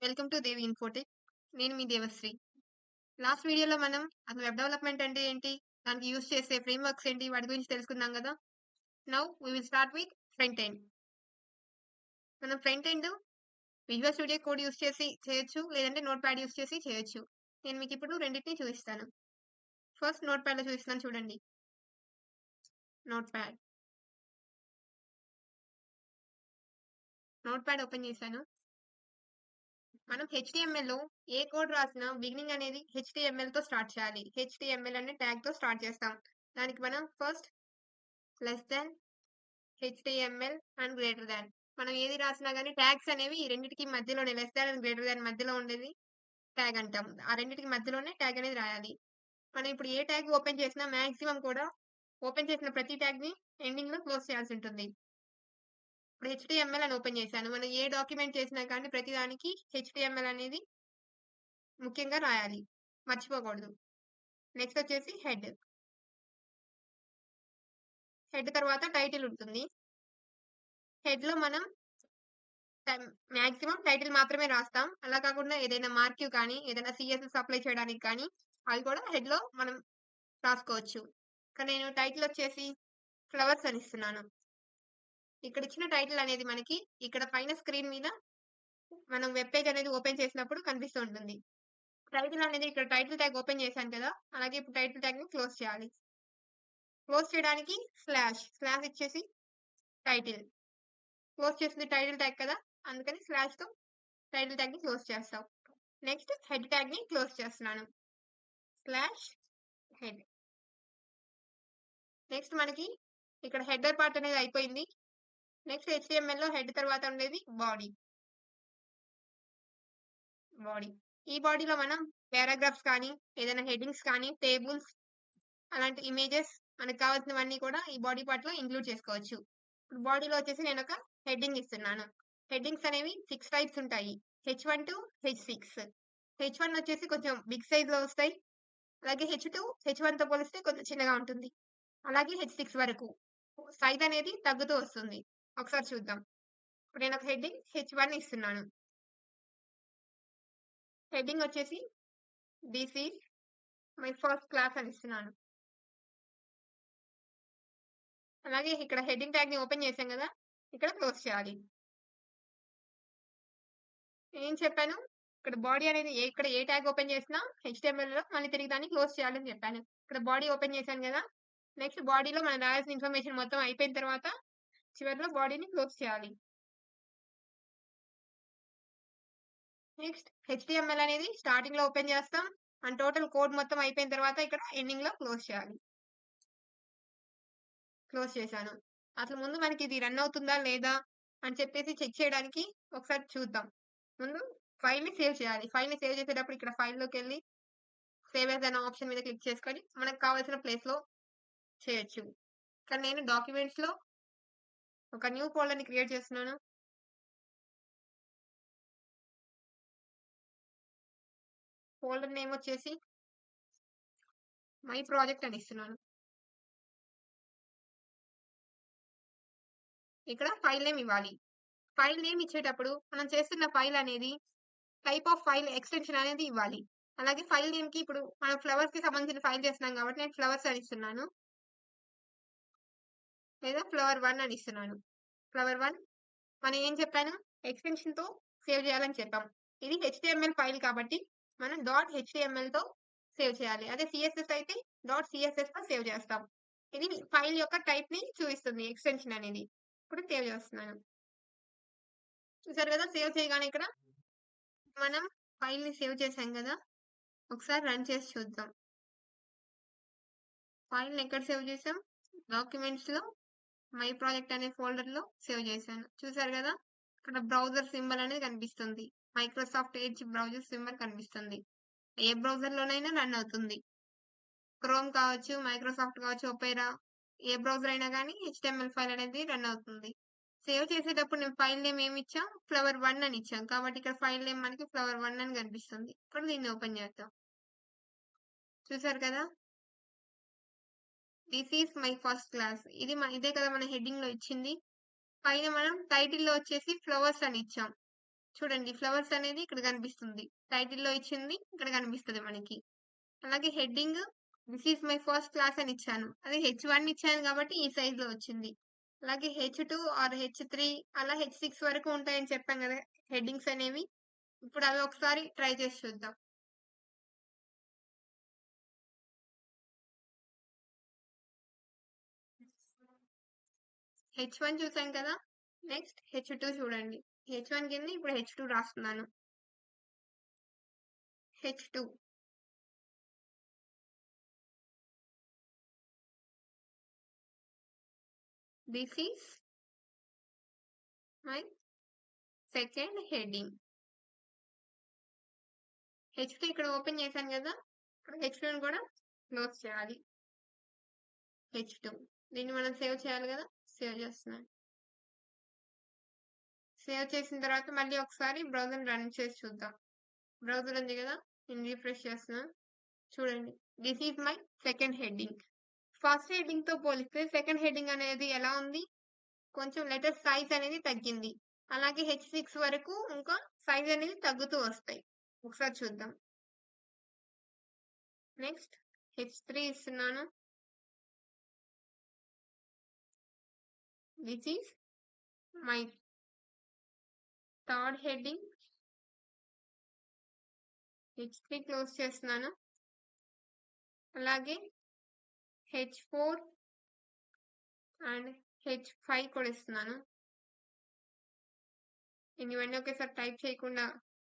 Welcome to Devi Infotech. నేను మీ Deva Sri. Last వీడియోలో మనం అసలు వెబ్ డెవలప్మెంట్ అంటే ఏంటి, దానికి యూజ్ చేసే ఫ్రేమ్వర్క్స్ ఏంటి, వాటి గురించి తెలుసుకున్నాం కదా. Now we will start with front end. మనం front end Visual Studio Code use చేసి చేయొచ్చు, లేదంటే నోట్ ప్యాడ్ యూజ్ చేసి చేయొచ్చు. నేను మీకు ఇప్పుడు రెండింటిని చూపిస్తాను. ఫస్ట్ నోట్ ప్యాడ్లో చూపిస్తాను, చూడండి. నోట్ ప్యాడ్ ఓపెన్ చేశాను. మనం HTML లో ఏ కోడ్ రాసినా బిగినింగ్ అనేది HTML తో స్టార్ట్ చేయాలి. HTML అనే ట్యాగ్ తో స్టార్ట్ చేస్తాం. దానికి మనం first less than HTML and greater than, మనం ఏది రాసినా కానీ ట్యాగ్స్ అనేవి ఈ రెండింటికి మధ్యలోనే, less than and greater than మధ్యలో ఉండేది ట్యాగ్ అంటాం. ఆ రెండింటికి మధ్యలోనే ట్యాగ్ అనేది రాయాలి. మనం ఇప్పుడు ఏ ట్యాగ్ ఓపెన్ చేసినా మాక్సిమం కూడా ఓపెన్ చేసిన ప్రతి ట్యాగ్ ని ఎండింగ్ లో క్లోజ్ చేయాల్సి ఉంటుంది. ఇప్పుడు HTML అని ఓపెన్ చేశాను. మనం ఏ డాక్యుమెంట్ చేసినా కానీ ప్రతి దానికి HTML అనేది ముఖ్యంగా రాయాలి, మర్చిపోకూడదు. నెక్స్ట్ వచ్చేసి హెడ్ తర్వాత టైటిల్ ఉంటుంది. హెడ్ లో మనం మాక్సిమం టైటిల్ మాత్రమే రాస్తాం. అలా కాకుండా ఏదైనా మార్క్యూ కానీ, ఏదైనా CSS అప్లై చేయడానికి కానీ అవి కూడా హెడ్ లో మనం రాసుకోవచ్చు. కానీ నేను టైటిల్ వచ్చేసి ఫ్లవర్స్ అని ఇస్తున్నాను. ఇక్కడ ఇచ్చిన టైటిల్ అనేది మనకి ఇక్కడ పైన స్క్రీన్ మీద మనం వెబ్ పేజ్ అనేది ఓపెన్ చేసినప్పుడు కనిపిస్తూ ఉంటుంది. టైటిల్ అనేది ఇక్కడ టైటిల్ ట్యాగ్ ఓపెన్ చేశాను కదా, అలాగే ఇప్పుడు టైటిల్ ట్యాగ్ ని క్లోజ్ చేయాలి. క్లోజ్ చేయడానికి స్లాష్ ఇచ్చేసి టైటిల్, క్లోజ్ చేసింది టైటిల్ ట్యాగ్ కదా, అందుకని స్లాష్ తో టైటిల్ ట్యాగ్ ని క్లోజ్ చేస్తాం. నెక్స్ట్ హెడ్ ట్యాగ్ ని క్లోజ్ చేస్తున్నాను, స్లాష్ హెడ్. నెక్స్ట్ మనకి ఇక్కడ హెడర్ పార్ట్ అనేది అయిపోయింది. నెక్స్ట్ HTML లో హెడ్ తర్వాత ఉండేది బాడీ. ఈ బాడీలో మనం పారాగ్రాఫ్స్ కానీ, ఏదైనా హెడ్డింగ్స్ కానీ, టేబుల్స్, అలాంటి ఇమేజెస్ మనకు కావాల్సినవన్నీ కూడా ఈ బాడీ పార్ట్ లో ఇంక్లూడ్ చేసుకోవచ్చు. ఇప్పుడు బాడీలో వచ్చేసి నేను ఒక హెడ్డింగ్ ఇస్తున్నాను. హెడ్డింగ్స్ అనేవి 6 టైప్స్ ఉంటాయి, H1 to H6. H1 వచ్చేసి కొంచెం బిగ్ సైజ్ లో వస్తాయి, అలాగే H2 H1 తో పోలిస్తే కొంచెం చిన్నగా ఉంటుంది, అలాగే H6 వరకు సైజ్ అనేది తగ్గుతూ వస్తుంది. ఒకసారి చూద్దాం. ఇప్పుడు నేను ఒక హెడ్డింగ్ H1 ఇస్తున్నాను. హెడ్డింగ్ వచ్చేసి this is my first class అని ఇస్తున్నాను. అలాగే ఇక్కడ హెడ్డింగ్ ట్యాగ్ ని ఓపెన్ చేశాం కదా, ఇక్కడ క్లోజ్ చేయాలి. ఏం చెప్పాను, ఇక్కడ బాడీ అనేది ఇక్కడ ఏ ట్యాగ్ ఓపెన్ చేసినా HTML లో మళ్ళీ తిరిగి దాన్ని క్లోజ్ చేయాలని చెప్పాను. ఇక్కడ బాడీ ఓపెన్ చేశాను కదా, నెక్స్ట్ బాడీలో మనం రాయాల్సిన ఇన్ఫర్మేషన్ మొత్తం అయిపోయిన తర్వాత చివరిలో బాడీని క్లోజ్ చేయాలి. నెక్స్ట్ HTML అనేది స్టార్టింగ్ లో ఓపెన్ చేస్తాం, అండ్ టోటల్ కోడ్ మొత్తం అయిపోయిన తర్వాత ఇక్కడ ఎండింగ్ లో క్లోజ్ చేయాలి. క్లోజ్ చేశాను. అసలు ముందు మనకి ఇది రన్ అవుతుందా లేదా అని చెప్పేసి చెక్ చేయడానికి ఒకసారి చూద్దాం. ముందు ఫైల్ ని సేవ్ చేయాలి. ఫైల్ ని సేవ్ చేసేటప్పుడు ఇక్కడ ఫైల్ లోకి వెళ్ళి సేవ్ యాజ్ అనే ఆప్షన్ మీద క్లిక్ చేసుకొని మనకు కావాల్సిన ప్లేస్ లో చేయొచ్చు. కానీ నేను డాక్యుమెంట్స్ లో ఒక న్యూ ఫోల్డర్ ని క్రియేట్ చేస్తున్నాను. ఫోల్డర్ నేమ్ వచ్చేసి మై ప్రాజెక్ట్ అని ఇస్తున్నాను. ఇక్కడ ఫైల్ నేమ్ ఇవ్వాలి. ఫైల్ నేమ్ ఇచ్చేటప్పుడు మనం చేస్తున్న ఫైల్ అనేది టైప్ ఆఫ్ ఫైల్ ఎక్స్టెన్షన్ అనేది ఇవ్వాలి. అలాగే ఫైల్ నేమ్ కి ఇప్పుడు మనం ఫ్లవర్స్ కి సంబంధించిన ఫైల్ చేస్తున్నాం కాబట్టి నేను ఫ్లవర్స్ అని ఇస్తున్నాను, లేదా flower1 అని ఇస్తున్నాను. flower1 మనం ఏం చెప్పాను, ఎక్స్టెన్షన్ తో సేవ్ చేయాలని చెప్పాం. ఇది HTML ఫైల్ కాబట్టి మనం .html తో సేవ్ చేయాలి. అదే CSS అయితే .css తో సేవ్ చేస్తాం. ఇది ఫైల్ యొక్క టైప్ ని చూపిస్తుంది ఎక్స్టెన్షన్ అనేది. ఇప్పుడు సేవ్ చేస్తున్నాను. చూసారు కదా, సేవ్ చేయగానే ఇక్కడ మనం ఫైల్ ని సేవ్ చేసాం కదా, ఒకసారి రన్ చేసి చూద్దాం. ఫైల్ ని ఎక్కడ సేవ్ చేసాం, డాక్యుమెంట్స్ లో మై ప్రాజెక్ట్ అనే ఫోల్డర్ లో సేవ్ చేశాను. చూసారు కదా, ఇక్కడ బ్రౌజర్ సింబల్ అనేది కనిపిస్తుంది, మైక్రోసాఫ్ట్ ఎడ్జ్ బ్రౌజర్ సింబల్ కనిపిస్తుంది. ఏ బ్రౌజర్ లోనైనా రన్ అవుతుంది, క్రోమ్ కావచ్చు, మైక్రోసాఫ్ట్ కావచ్చు, ఒపేరా, ఏ బ్రౌజర్ అయినా కానీ HTML ఫైల్ అనేది రన్ అవుతుంది. సేవ్ చేసేటప్పుడు నేను ఫైల్ నేమ్ ఏమి ఇచ్చాం, flower1 అని ఇచ్చాం కాబట్టి ఇక్కడ ఫైల్ నేమ్ మనకి flower1 అని కనిపిస్తుంది. ఇప్పుడు దీన్ని ఓపెన్ చేద్దాం. చూసారు కదా, this is my first class. ఇదే కదా మన హెడ్డింగ్ లో ఇచ్చింది. పైన మనం టైటిల్ లో వచ్చేసి ఫ్లవర్స్ అని ఇచ్చాం. చూడండి ఫ్లవర్స్ అనేది ఇక్కడ కనిపిస్తుంది. టైటిల్‌లో ఇచ్చింది ఇక్కడ కనిపిస్తది మనకి. అలాగే heading this is my first class అని ఇచ్చాను. అదే H1 ఇచ్చాను కాబట్టి ఈ సైజ్‌లో వచ్చింది. అలాగే H2 ఆర్ H3 అలా H6 వరకు ఉంటాయని చెప్పాం కదా! హెడ్డింగ్స్ అనేవి. ఇప్పుడు అవి ఒకసారి ట్రై చేసి చూద్దాం. H1 చూసాం కదా! నెక్స్ట్ H2 చూడండి. H1 కింద ఇప్పుడు H2 రాస్తున్నాను. H2 this is my second heading. H2 ఇక్కడ ఓపెన్ చేశాను కదా! ఇప్పుడు H2ని కూడా క్లోజ్ చేయాలి. H2 దీన్ని మనం సేవ్ చేయాలి కదా! సేవ్ చేస్తున్నాను. సేవ్ చేసిన తర్వాత మళ్ళీ ఒకసారి బ్రౌజర్‌ని రన్ చేసి చూద్దాం. బ్రౌజర్ ఉంది కదా! నేను రిఫ్రెష్ చేస్తున్నాను. చూడండి this is my second heading. First హెడ్డింగ్‌తో పోలిస్తే సెకండ్ హెడ్డింగ్ అనేది ఎలా ఉంది? కొంచెం లెటర్ సైజ్ అనేది తగ్గింది. అలాగే H6 వరకు ఇంకా సైజ్ అనేది తగ్గుతూ వస్తాయి. ఒకసారి చూద్దాం. నెక్స్ట్ H3 ఇస్తున్నాను. This is my third heading. H3 close చేస్తున్నాను. అలాగే H4 అండ్ H5 కూడా ఇస్తున్నాను. నేను ఇవన్నీ ఒకేసారి టైప్ చేయకుండా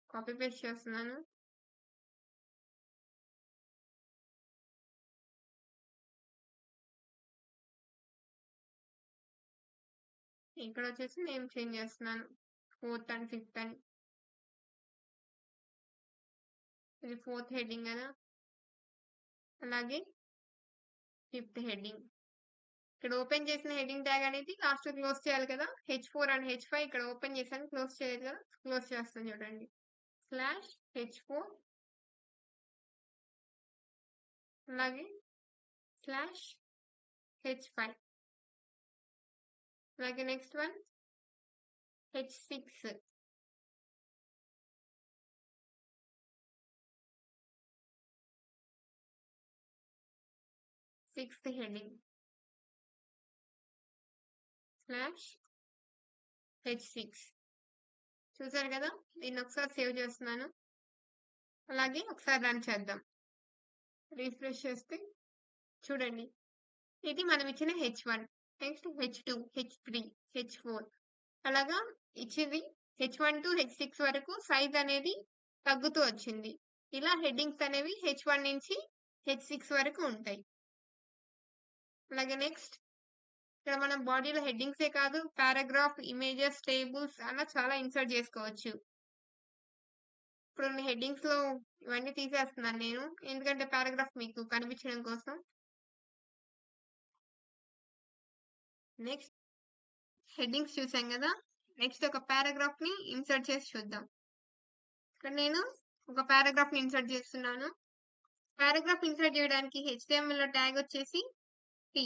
కాపీ పేస్ట్ చేస్తున్నాను. ఇక్కడ వచ్చేసి నేమ్ చేంజ్ చేస్తున్నాను. 4th అండ్ 5th అని. ఇది 4th హెడ్డింగ్ కదా! అలాగే 5th హెడ్డింగ్. ఇక్కడ ఓపెన్ చేసిన హెడ్డింగ్ ట్యాగ్ అనేది లాస్ట్ క్లోజ్ చేయాలి కదా! H4 అండ్ H5 ఇక్కడ ఓపెన్ చేశాను క్లోజ్ చేయలేదు కదా! క్లోజ్ చేస్తాను చూడండి. /H4 అలాగే /H5 అలాగే next one H6 6th heading /H6 చూసారు కదా! దీన్ని ఒకసారి సేవ్ చేస్తున్నాను. అలాగే ఒకసారి రన్ చేద్దాం. రిఫ్రెష్ చేస్తే చూడండి ఇది మనం ఇచ్చిన H1 next H2 H3 H4 అలాగా ఇచ్చింది. H1 టు H6 వరకు సైజ్ అనేది తగ్గుతూ వచ్చింది. ఇలా హెడ్డింగ్స్ అనేవి H1 నుంచి H6 వరకు ఉంటాయి. అలాగే నెక్స్ట్ ఇక్కడ మనం బాడీలో హెడ్డింగ్సే కాదు పారాగ్రాఫ్, ఇమేజెస్, టేబుల్స్ అలా చాలా ఇన్సర్ట్ చేసుకోవచ్చు. ఇప్పుడు హెడ్డింగ్స్ లో ఇవన్నీ తీసేస్తున్నాను నేను ఎందుకంటే పారాగ్రాఫ్ మీకు కనిపించడం కోసం. నెక్స్ట్ హెడ్డింగ్స్ చూసాం కదా! నెక్స్ట్ ఒక పారాగ్రాఫ్ ని ఇన్సర్ట్ చేసి చూద్దాం. ఇక్కడ నేను ఒక పారాగ్రాఫ్ ని ఇన్సర్ట్ చేస్తున్నాను. పారాగ్రాఫ్ ఇన్సర్ట్ చేయడానికి HTML లో ట్యాగ్ వచ్చేసి P.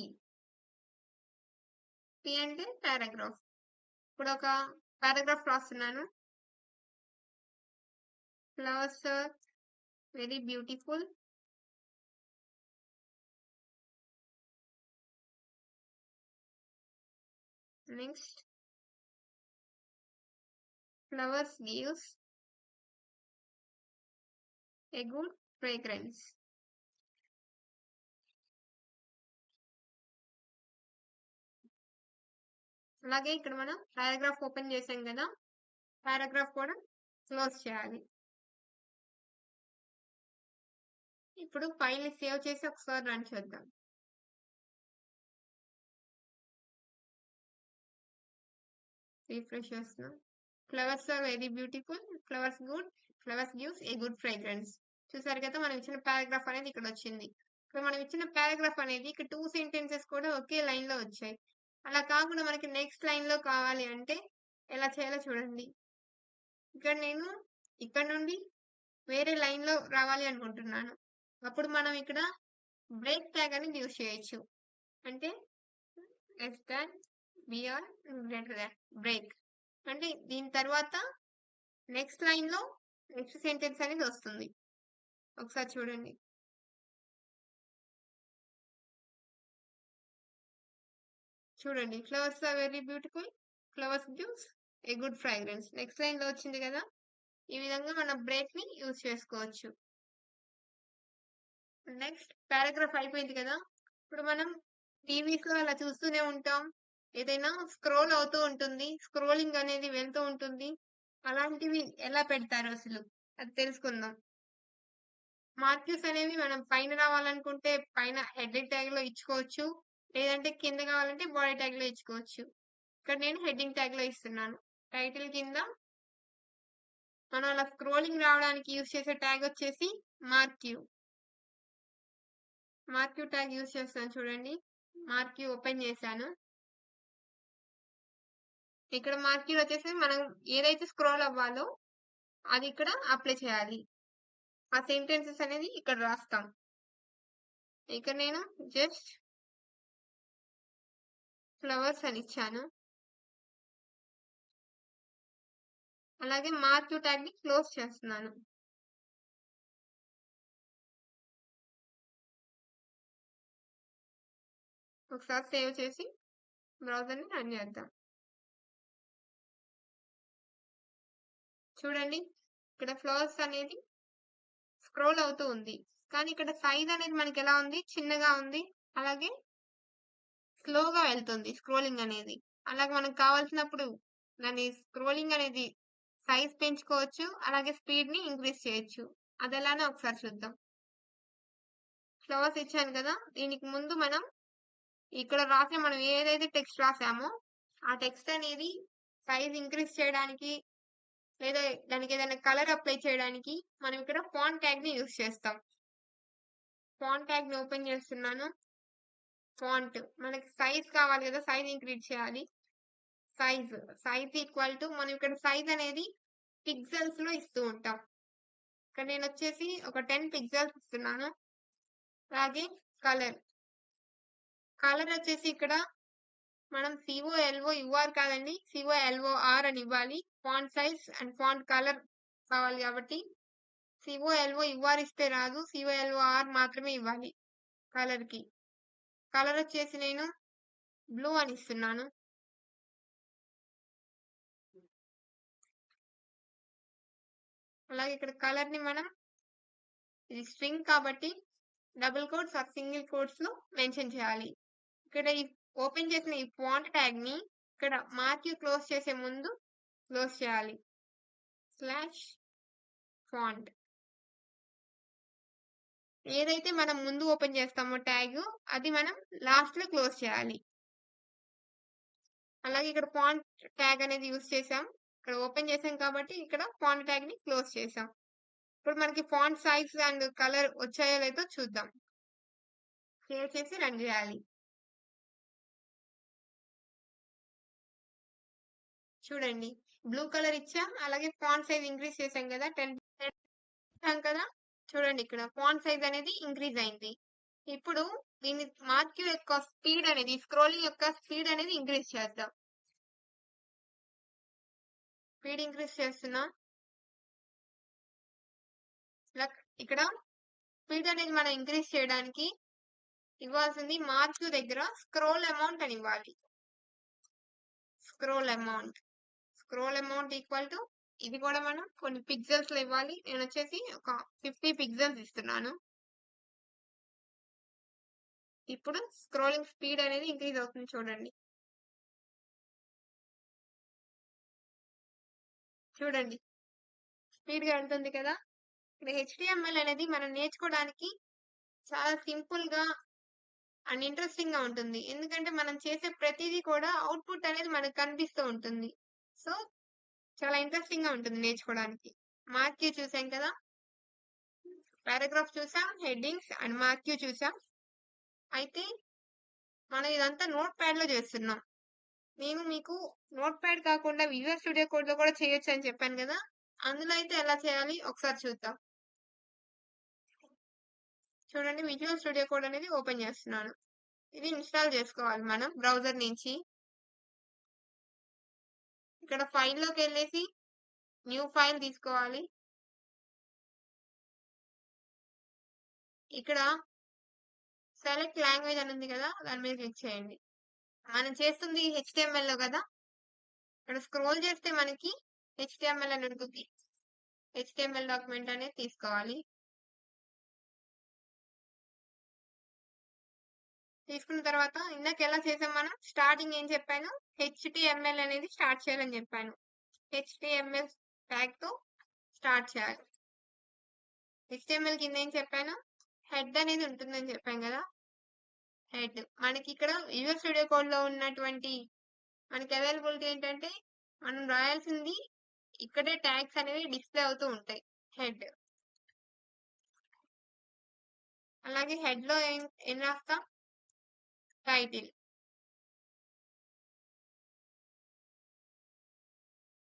P అంటే పారాగ్రాఫ్. ఇప్పుడు ఒక పారాగ్రాఫ్ రాస్తున్నాను. Flowers are very beautiful. Next flowers gives a good fragrance. అలాగే ఇక్కడ మనం పారాగ్రాఫ్ ఓపెన్ చేసాం కదా! పారాగ్రాఫ్ కూడా క్లోజ్ చేయాలి. ఇప్పుడు ఫైల్ ని సేవ్ చేసి ఒకసారి రన్ చేద్దాం. రిఫ్రెష్ చేస్తున్నాం. Flowers are very beautiful. Flowers gives a good fragrance. చూసారు కదా! మనం ఇచ్చిన పారాగ్రాఫ్ అనేది ఇక్కడ వచ్చింది. ఇప్పుడు మనం ఇచ్చిన పారాగ్రాఫ్ అనేది ఇక్కడ 2 సెంటెన్సెస్ కూడా ఒకే లైన్ లో వచ్చాయి. అలా కాకుండా మనకి నెక్స్ట్ లైన్ లో కావాలి అంటే ఎలా చేయాలో చూడండి. ఇక్కడ నేను ఇక్కడ నుండి వేరే లైన్ లో రావాలి అనుకుంటున్నాను. అప్పుడు మనం ఇక్కడ బ్రేక్ ట్యాగ్ అనేది యూజ్ చేయొచ్చు. అంటే less than, BR, greater than, break. అంటే దీని తర్వాత నెక్స్ట్ లైన్‌లో నెక్స్ట్ సెంటెన్స్ అనేది వస్తుంది. ఒకసారి చూడండి. చూడండి. Flowers are very beautiful. Flowers gives a good fragrance. Next లైన్‌లో వచ్చింది కదా! ఈ విధంగా మనం బ్రేక్‌ని యూజ్ చేసుకోవచ్చు. నెక్స్ట్ పారాగ్రాఫ్ అయిపోయింది కదా! ఇప్పుడు మనం టీవీస్‌లో అలా చూస్తూనే ఉంటాం. ఏదైనా స్క్రోల్ అవుతూ ఉంటుంది. స్క్రోలింగ్ అనేది వెళ్తూ ఉంటుంది. అలాంటివి ఎలా పెడతారు అసలు? అది తెలుసుకుందాం. మార్క్యూస్ అనేవి మనం పైన రావాలనుకుంటే పైన హెడ్డింగ్ ట్యాగ్‌లో ఇచ్చుకోవచ్చు. లేదంటే కింద కావాలంటే బాడీ ట్యాగ్‌లో ఇచ్చుకోవచ్చు. ఇక్కడ నేను హెడ్డింగ్ ట్యాగ్‌లో ఇస్తున్నాను. టైటిల్ కింద మనం అలా స్క్రోలింగ్ రావడానికి యూజ్ చేసే ట్యాగ్ వచ్చేసి మార్క్యూ. మార్క్యూ ట్యాగ్ యూజ్ చేస్తాను చూడండి. మార్క్యూ ఓపెన్ చేశాను. ఇక్కడ మార్క్యూ వచ్చేసి మనం ఏదైతే స్క్రోల్ అవ్వాలో అది ఇక్కడ అప్లై చేయాలి. ఆ సెంటెన్సెస్ అనేది ఇక్కడ రాస్తాం. ఇక్కడ నేను జస్ట్ ఫ్లవర్స్ అని ఇచ్చాను. అలాగే మార్క్యూ ట్యాగ్ ని క్లోజ్ చేస్తున్నాను. ఒకసారి సేవ్ చేసి బ్రౌజర్ ని రన్ చేద్దాం. చూడండి ఇక్కడ ఫ్లవర్స్ అనేది స్క్రోల్ అవుతూ ఉంది. కానీ ఇక్కడ సైజ్ అనేది మనకి ఎలా ఉంది? చిన్నగా ఉంది. అలాగే స్లోగా వెళ్తుంది స్క్రోలింగ్ అనేది. అలాగే మనకు కావాల్సినప్పుడు దాని స్క్రోలింగ్ అనేది సైజ్ పెంచుకోవచ్చు. అలాగే స్పీడ్ ని ఇంక్రీజ్ చేయొచ్చు. అదెలానో ఒకసారి చూద్దాం. ఫ్లవర్స్ ఇచ్చాను కదా! దీనికి ముందు మనం ఇక్కడ మనం ఏదైతే టెక్స్ట్ రాసామో ఆ టెక్స్ట్ అనేది సైజ్ ఇంక్రీజ్ చేయడానికి లేదా దానికి ఏదైనా కలర్ అప్లై చేయడానికి మనం ఇక్కడ ఫాంట్ ట్యాగ్ ని యూజ్ చేస్తాం. ఫాంట్ ట్యాగ్ ని ఓపెన్ చేస్తున్నాను. ఫాంట్ మనకి సైజ్ కావాలి కదా! సైజ్ ఇంక్రీజ్ చేయాలి. సైజ్ ఈక్వల్ టు మనం ఇక్కడ సైజ్ అనేది పిక్సెల్స్ లో ఇస్తూ ఉంటాం. ఇక్కడ నేను వచ్చేసి ఒక 10 పిక్సెల్స్ ఇస్తున్నాను. అలాగే కలర్ వచ్చేసి ఇక్కడ మనం COLOUR కాదండి, COLOR అని ఇవ్వాలి. Font size and font colour కావాలి కాబట్టి COLOUR ఇస్తే రాదు. COLOR మాత్రమే ఇవ్వాలి కలర్ కి. కలర్ వచ్చేసి నేను బ్లూ అని ఇస్తున్నాను. అలాగే ఇక్కడ కలర్ ని మనం ఇది స్ట్రింగ్ కాబట్టి double quotes or single quotes లో మెన్షన్ చేయాలి. ఇక్కడ ఈ ఓపెన్ చేసిన ఈ ఫాంట్ ట్యాగ్ ని ఇక్కడ మార్క్యూ క్లోజ్ చేసే ముందు క్లోజ్ చేయాలి. /ఫాంట్ ఏదైతే మనం ముందు ఓపెన్ చేస్తామో ట్యాగ్ అది మనం లాస్ట్ లో క్లోజ్ చేయాలి. అలాగే ఇక్కడ ఫాంట్ ట్యాగ్ అనేది యూజ్ చేసాం. ఇక్కడ ఓపెన్ చేసాం కాబట్టి ఇక్కడ ఫాంట్ ట్యాగ్ ని క్లోజ్ చేసాం. ఇప్పుడు మనకి ఫాంట్ సైజ్ అండ్ కలర్ వచ్చాయో లేదో చూద్దాం. సేవ్ చేసి రన్ చేయాలి. చూడండి బ్లూ కలర్ ఇచ్చాం. అలాగే ఫాంట్ సైజ్ ఇంక్రీజ్ చేసాం కదా 10 ఇచ్చాం కదా. చూడండి ఇక్కడ ఫాంట్ సైజ్ అనేది ఇంక్రీజ్ అయింది. ఇప్పుడు దీని మార్క్యూ యొక్క స్పీడ్ అనేది స్క్రోలింగ్ యొక్క స్పీడ్ అనేది ఇంక్రీజ్ చేద్దాం. స్పీడ్ ఇంక్రీజ్ చేస్తున్నా. ఇక్కడ స్పీడ్ అనేది మనం ఇంక్రీజ్ చేయడానికి ఇవ్వాల్సింది మార్క్యూ దగ్గర స్క్రోల్ అమౌంట్ అని ఇవ్వాలి. స్క్రోల్ అమౌంట్ ఈక్వల్ టు ఇది కూడా మనం కొన్ని పిక్సెల్స్ లో ఇవ్వాలి. నేను వచ్చేసి ఒక 50 పిక్సెల్స్ ఇస్తున్నాను. ఇప్పుడు స్క్రోలింగ్ స్పీడ్ అనేది ఇంక్రీజ్ అవుతుంది చూడండి. చూడండి స్పీడ్ గా వెళ్తుంది కదా. ఇక్కడ HTML అనేది మనం నేర్చుకోవడానికి చాలా సింపుల్ గా అండ్ ఇంట్రెస్టింగ్ గా ఉంటుంది. ఎందుకంటే మనం చేసే ప్రతిదీ కూడా అవుట్పుట్ అనేది మనకు కనిపిస్తూ ఉంటుంది. సో చాలా ఇంట్రెస్టింగ్ గా ఉంటుంది నేర్చుకోవడానికి. మార్క్యూ చూసాం కదా, పారాగ్రాఫ్ చూసాం, హెడ్డింగ్స్ అండ్ మార్క్యూ చూసాం. అయితే మనం ఇదంతా నోట్ ప్యాడ్ లో చేస్తున్నాం. నేను మీకు నోట్ ప్యాడ్ కాకుండా విజువల్ స్టూడియో కోడ్ లో కూడా చేయొచ్చు అని చెప్పాను కదా. అందులో అయితే ఎలా చేయాలి ఒకసారి చూద్దాం. చూడండి విజువల్ స్టూడియో కోడ్ అనేది ఓపెన్ చేస్తున్నాను. ఇది ఇన్స్టాల్ చేసుకోవాలి మనం బ్రౌజర్ నుంచి. ఇక్కడ ఫైల్ లోకి వెళ్ళేసి న్యూ ఫైల్ తీసుకోవాలి. ఇక్కడ సెలెక్ట్ లాంగ్వేజ్ అని ఉంది కదా, దాని మీద క్లిక్ చేయండి. మనం చేస్తుంది హెచ్టిఎంఎల్ లో కదా, ఇక్కడ స్క్రోల్ చేస్తే మనకి హెచ్టిఎంఎల్ అని ఉంటుంది. హెచ్టిఎంఎల్ డాక్యుమెంట్ అనేది తీసుకోవాలి. తీసుకున్న తర్వాత ఇందాక ఎలా చేసాం మనం, స్టార్టింగ్ ఏం చెప్పాను, హెచ్టిఎంఎల్ అనేది స్టార్ట్ చేయాలని చెప్పాను. హెచ్టిఎంఎల్ ట్యాగ్ తో స్టార్ట్ చేయాలి. హెచ్టిఎంఎల్ కింద ఏం చెప్పాను, హెడ్ అనేది ఉంటుందని చెప్పాం కదా. హెడ్ మనకి ఇక్కడ విజువల్ స్టూడియో కోడ్ లో ఉన్నటువంటి మనకి అవైలబిలిటీ ఏంటంటే, మనం రాయాల్సింది ఇక్కడే ట్యాగ్స్ అనేవి డిస్ప్లే అవుతూ ఉంటాయి. హెడ్, అలాగే హెడ్ లో ఏం రాస్తాం, టైటిల్.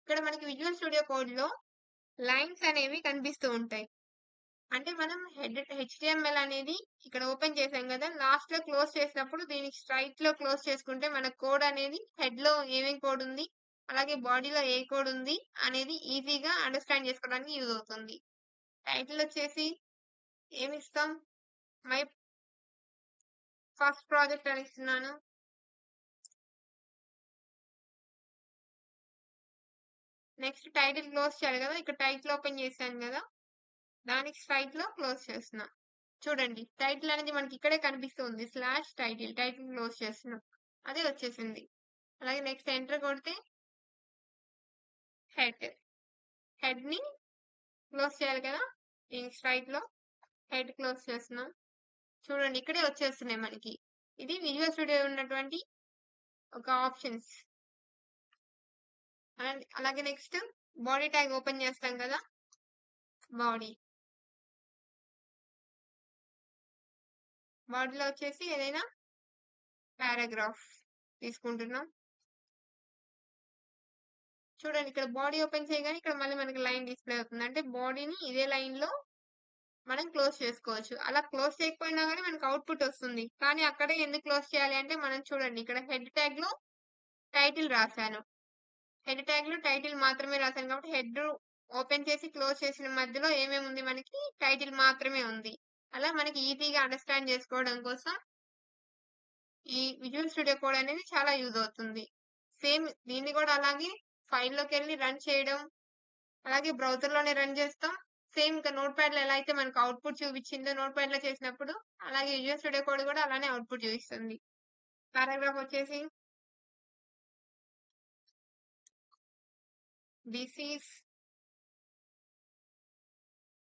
ఇక్కడ మనకి విజువల్ స్టూడియో కోడ్ లో లైన్స్ అనేవి కనిపిస్తూ ఉంటాయి. అంటే మనం హెచ్టిఎంఎల్ అనేది ఇక్కడ ఓపెన్ చేసాం కదా, లాస్ట్ లో క్లోజ్ చేసినప్పుడు దీనికి స్ట్రైట్ లో క్లోజ్ చేసుకుంటే మన కోడ్ అనేది హెడ్ లో ఏమేమి కోడ్ ఉంది, అలాగే బాడీలో ఏ కోడ్ ఉంది అనేది ఈజీగా అండర్స్టాండ్ చేసుకోవడానికి యూజ్ అవుతుంది. టైటిల్ వచ్చేసి ఏమి ఇస్తాం, మై ఫస్ట్ ప్రాజెక్ట్ అని ఇస్తున్నాను. నెక్స్ట్ టైటిల్ క్లోజ్ చేయాలి కదా, ఇక్కడ టైటిల్ ఓపెన్ చేశాను కదా, దానికి స్ట్రైట్ లో క్లోజ్ చేస్తున్నా. చూడండి టైటిల్ అనేది మనకి ఇక్కడే కనిపిస్తుంది, స్లాష్ టైటిల్. టైటిల్ క్లోజ్ చేస్తున్నాం, అదే వచ్చేసింది. అలాగే నెక్స్ట్ ఎంటర్ కొడితే హెడ్, హెడ్ ని క్లోజ్ చేయాలి కదా, దీనికి స్ట్రైట్ లో హెడ్ క్లోజ్ చేస్తున్నాం. చూడండి ఇక్కడే వచ్చేస్తున్నాయి మనకి. ఇది విజువల్ స్టూడియో ఉన్నటువంటి ఒక ఆప్షన్స్. అలాగే నెక్స్ట్ బాడీ ట్యాగ్ ఓపెన్ చేస్తాం కదా, బాడీలో వచ్చేసి ఏదైనా పారాగ్రాఫ్ తీసుకుంటున్నాం. చూడండి ఇక్కడ బాడీ ఓపెన్ చేయగానే ఇక్కడ మళ్ళీ మనకి లైన్ డిస్ప్లే అవుతుంది. అంటే బాడీని ఇదే లైన్ లో మనం క్లోజ్ చేసుకోవచ్చు. అలా క్లోజ్ చేయకపోయినా కానీ మనకు అవుట్పుట్ వస్తుంది. కానీ అక్కడే ఎందుకు క్లోజ్ చేయాలి అంటే, మనం చూడండి ఇక్కడ హెడ్ ట్యాగ్ లో టైటిల్ రాశాను. హెడ్ ట్యాగ్ లో టైటిల్ మాత్రమే రాశాను కాబట్టి హెడ్ ఓపెన్ చేసి క్లోజ్ చేసిన మధ్యలో ఏమేమి ఉంది, మనకి టైటిల్ మాత్రమే ఉంది. అలా మనకి ఈజీగా అండర్స్టాండ్ చేసుకోవడం కోసం ఈ విజువల్ స్టూడియో కోడ్ అనేది చాలా యూజ్ అవుతుంది. సేమ్ దీన్ని కూడా అలాగే ఫైల్లోకి వెళ్ళి రన్ చేయడం, అలాగే బ్రౌజర్ లోనే రన్ చేస్తాం. సేమ్ ఇంకా నోట్ ప్యాడ్ లో ఎలా అయితే మనకు అవుట్పుట్ చూపించిందో నోట్ ప్యాడ్ లో చేసినప్పుడు, అలాగే విజువల్ స్టూడియో కోడ్ కూడా అలానే అవుట్పుట్ చూపిస్తుంది. పారాగ్రాఫ్ వచ్చేసి దిస్ ఈస్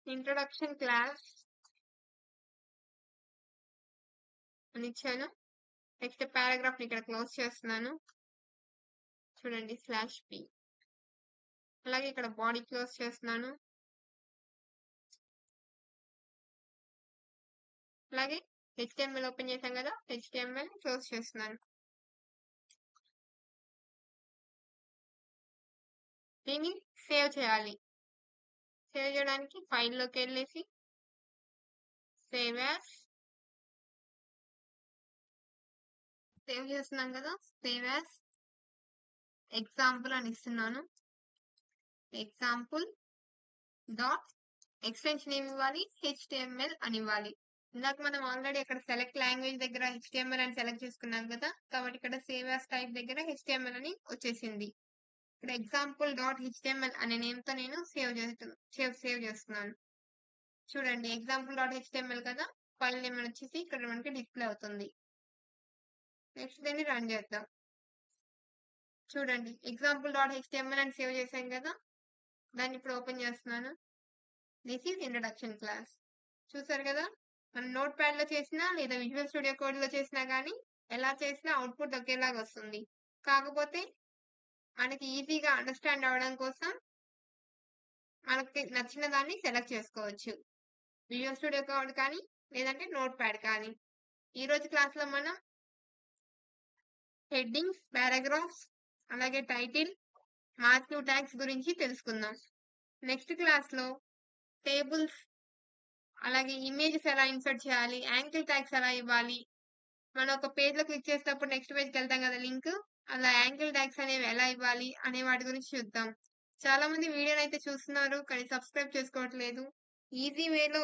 ఇంట్రొడక్షన్ క్లాస్ అని ఇచ్చాను. నెక్స్ట్ పారాగ్రాఫ్ ని ఇక్కడ క్లోజ్ చేస్తున్నాను. చూడండి స్లాష్ పి. అలాగే ఇక్కడ బాడీ క్లోజ్ చేస్తున్నాను. అలాగే హెచ్టిఎంఎల్ ఓపెన్ చేశాం కదా, హెచ్టిఎంఎల్ క్లోజ్ చేస్తున్నాను. దీన్ని సేవ్ చేయాలి. సేవ్ చేయడానికి ఫైల్లోకి వెళ్ళేసి సేవ్ యాజ్, సేవ్ చేస్తున్నాం కదా, సేవ్ యాజ్ ఎగ్జాంపుల్ అని ఇస్తున్నాను. ఎగ్జాంపుల్ డాట్ ఎక్స్టెన్షన్ ఏమి ఇవ్వాలి, హెచ్టిఎంఎల్ అని ఇవ్వాలి. ఇందాక మనం ఆల్రెడీ అక్కడ సెలెక్ట్ లాంగ్వేజ్ దగ్గర హెచ్టిఎంఎల్ అని సెలెక్ట్ చేసుకున్నాం కదా, కాబట్టి ఇక్కడ సేవ్ యాజ్ టైప్ దగ్గర హెచ్టిఎంఎల్ అని వచ్చేసింది. ఇక్కడ ఎగ్జాంపుల్ డాట్ హెచ్టిఎంఎల్ అనే నేమ్ తో నేను సేవ్ చేస్తున్నాను. చూడండి ఎగ్జాంపుల్ డాట్ హెచ్టిఎంఎల్ కదా, ఫైల్ నేమ్ వచ్చేసి ఇక్కడ మనకి డిస్ప్లే అవుతుంది. నెక్స్ట్ దీన్ని రన్ చేద్దాం. చూడండి ఎగ్జాంపుల్ డాట్ హెచ్టిఎంఎల్ అని సేవ్ చేశాం కదా, దాన్ని ఇప్పుడు ఓపెన్ చేస్తున్నాను. This is introduction class. చూసారు కదా, మనం నోట్ ప్యాడ్ లో చేసినా లేదా విజువల్ స్టూడియో కోడ్ లో చేసినా కానీ ఎలా చేసినా అవుట్పుట్ ఒకేలాగా వస్తుంది. కాకపోతే మనకి ఈజీగా అండర్స్టాండ్ అవడం కోసం మనకి నచ్చిన దాన్ని సెలెక్ట్ చేసుకోవచ్చు. విజువల్ స్టూడియో కోడ్ కానీ లేదంటే నోట్ ప్యాడ్ కానీ. ఈ రోజు క్లాస్ లో మనం హెడ్డింగ్స్, పారాగ్రాఫ్స్, అలాగే టైటిల్, మార్క్యూ ట్యాగ్స్ గురించి తెలుసుకుందాం. నెక్స్ట్ క్లాస్ లో టేబుల్స్, అలాగే ఇమేజెస్ ఎలా ఇన్సర్ట్ చేయాలి, యాంకిల్ ట్యాగ్స్ ఎలా ఇవ్వాలి, మనం ఒక పేజ్ లో క్లిక్ చేసినప్పుడు నెక్స్ట్ పేజ్కి వెళ్తాం కదా లింక్, అలా యాంకిల్ ట్యాగ్స్ అనేవి ఎలా ఇవ్వాలి అనే వాటి గురించి చూద్దాం. చాలా మంది వీడియోనైతే చూస్తున్నారు. కానీ సబ్స్క్రైబ్ చేసుకోవట్లేదు. ఈజీ వేలో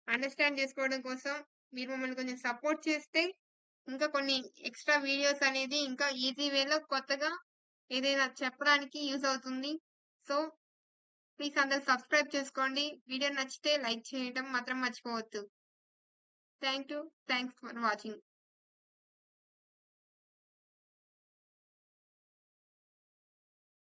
అండర్‌స్టాండ్ చేసుకోవడం కోసం మీరు మమ్మల్ని కొంచెం సపోర్ట్ చేస్తే, ఇంకా కొన్ని ఎక్స్‌ట్రా వీడియోస్ అనేది ఇంకా ఈజీ వేలో కొత్తగా ఏదైనా చెప్పడానికి యూజ్ అవుతుంది. సో, ప్లీజ్ అందరూ సబ్స్క్రైబ్ చేసుకోండి. వీడియో నచ్చితే లైక్ చేయటం మాత్రం మర్చిపోవద్దు. Thank you. Thanks for watching.